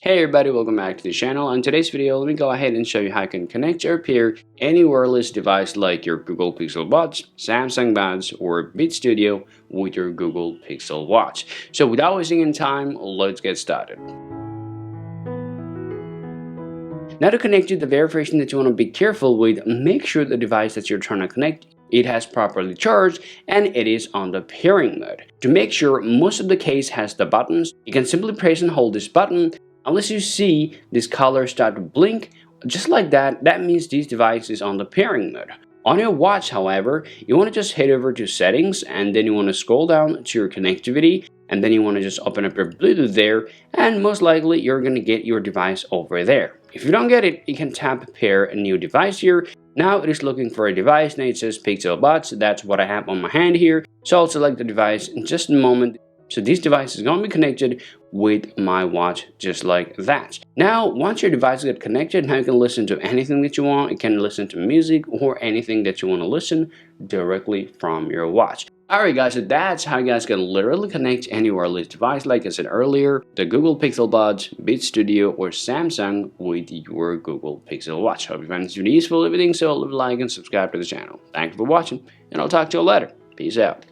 Hey everybody, welcome back to the channel. In today's video, let me go ahead and show you how you can connect or pair any wireless device like your Google Pixel Buds, Samsung Buds, or Beat Studio with your Google Pixel Watch. So without wasting any time, let's get started. Now to connect to the verification that you want to be careful with, make sure the device that you're trying to connect it has properly charged and it is on the pairing mode. To make sure most of the case has the buttons, you can simply press and hold this button. Unless you see this color start to blink, just like that, that means this device is on the pairing mode. On your watch, however, you want to just head over to settings and then you want to scroll down to your connectivity and then you want to just open up your Bluetooth there and most likely you're going to get your device over there. If you don't get it, you can tap pair a new device here. Now it is looking for a device and it says Pixel Buds. That's what I have on my hand here. So I'll select the device in just a moment. So this device is going to be connected with my watch just like that. Now, once your device gets connected, now you can listen to anything that you want. You can listen to music or anything that you want to listen directly from your watch. Alright guys, so that's how you guys can literally connect any wireless device, like I said earlier, the Google Pixel Buds, Beat Studio, or Samsung with your Google Pixel Watch. Hope you find this video useful. If you think so, leave a like and subscribe to the channel. Thank you for watching, and I'll talk to you later. Peace out.